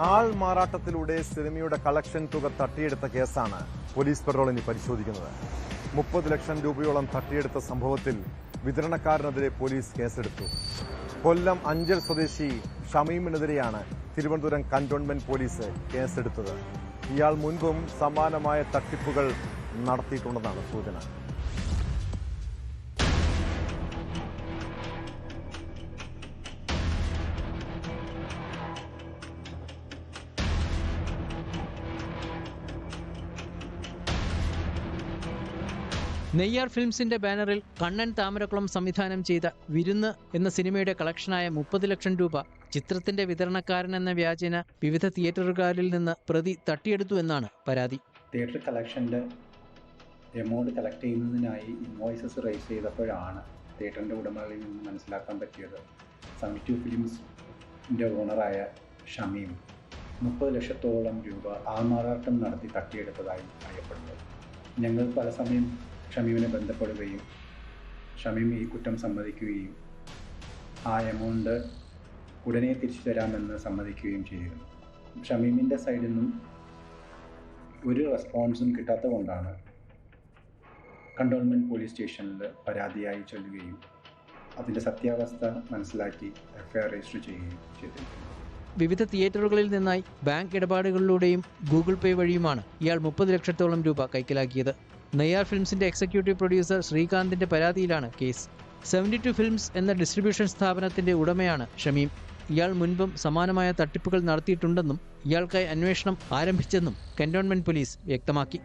ആൾ മാറാട്ടത്തിലൂടെ സിനിമയുടെ കളക്ഷൻ തുക തട്ടിയെടുത്ത കേസാണ് പോലീസ് പെട്രോൾ ഇനി പരിശോധിക്കുന്നത്. 30 ലക്ഷം രൂപയോളം തട്ടിയെടുത്ത സംഭവത്തിൽ വിതരണക്കാരനെതിരെ പോലീസ് കേസെടുത്തു. കൊല്ലം അഞ്ചൽ സ്വദേശി ഷമീമിനെതിരെയാണ് തിരുവനന്തപുരം കന്റോൺമെന്റ് പോലീസ് കേസെടുത്തത്. ഇയാൾ മുൻപും സമാനമായ തട്ടിപ്പുകൾ നടത്തിയിട്ടുണ്ടെന്നാണ് സൂചന. നെയ്യാർ ഫിലിംസിന്റെ ബാനറിൽ കണ്ണൻ താമരക്കുളം സംവിധാനം ചെയ്ത വിരുന്ന് എന്ന സിനിമയുടെ കളക്ഷനായ 30 ലക്ഷം രൂപ ചിത്രത്തിന്റെ വിതരണക്കാരനെന്ന വ്യാജേന വിവിധ തിയേറ്ററുകളിൽ നിന്ന് പ്രതി തട്ടിയെടുത്തു എന്നാണ് പരാതി. തിയേറ്റർ കളക്ഷന്റെ എമൗണ്ട് കളക്ട് ചെയ്യുന്നതിനായി ഇൻവോയ്സസ് റൈസ് ചെയ്തപ്പോഴാണ് തിയേറ്ററിന്റെ ഉടമകളിൽ നിന്ന് മനസ്സിലാക്കാൻ പറ്റിയത് 72 ഫിലിംസിന്റെ ഓണറായ ഷമീം 30 ലക്ഷത്തോളം രൂപ ആൾമാറാട്ടം നടത്തി തട്ടിയെടുത്തതായി അറിയപ്പെടുന്നത്. ഞങ്ങൾ പല സമയം ഷമീമിനെ ബന്ധപ്പെടുകയും ഷമീം ഈ കുറ്റം സമ്മതിക്കുകയും ആ എമൗണ്ട് ഉടനെ തിരിച്ചു തരാമെന്ന് സമ്മതിക്കുകയും ചെയ്തിരുന്നു. ഷമീമിൻ്റെ സൈഡിൽ നിന്നും ഒരു റെസ്പോൺസും കിട്ടാത്തത് കൊണ്ടാണ് കന്റോൺമെന്റ് പോലീസ് സ്റ്റേഷനിൽ പരാതിയായി ചൊല്ലുകയും അതിൻ്റെ സത്യാവസ്ഥ മനസ്സിലാക്കി എഫ്ഐആർ രജിസ്റ്റർ ചെയ്യുകയും ചെയ്തിരിക്കുന്നു. വിവിധ തിയേറ്ററുകളിൽ നിന്നായി ബാങ്ക് ഇടപാടുകളിലൂടെയും ഗൂഗിൾ പേ വഴിയുമാണ് ഇയാൾ 30 ലക്ഷത്തോളം രൂപ കൈക്കലാക്കിയത്. നെയ്യാർ ഫിലിംസിന്റെ എക്സിക്യൂട്ടീവ് പ്രൊഡ്യൂസർ ശ്രീകാന്തിന്റെ പരാതിയിലാണ് കേസ്. 72 ഫിലിംസ് എന്ന ഡിസ്ട്രിബ്യൂഷൻ സ്ഥാപനത്തിന്റെ ഉടമയാണ് ഷമീം. ഇയാൾ മുൻപും സമാനമായ തട്ടിപ്പുകൾ നടത്തിയിട്ടുണ്ടെന്നും ഇയാൾക്കായി അന്വേഷണം ആരംഭിച്ചെന്നും കന്റോൺമെന്റ് പോലീസ് വ്യക്തമാക്കി.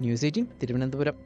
ന്യൂസ് 18 തിരുവനന്തപുരം.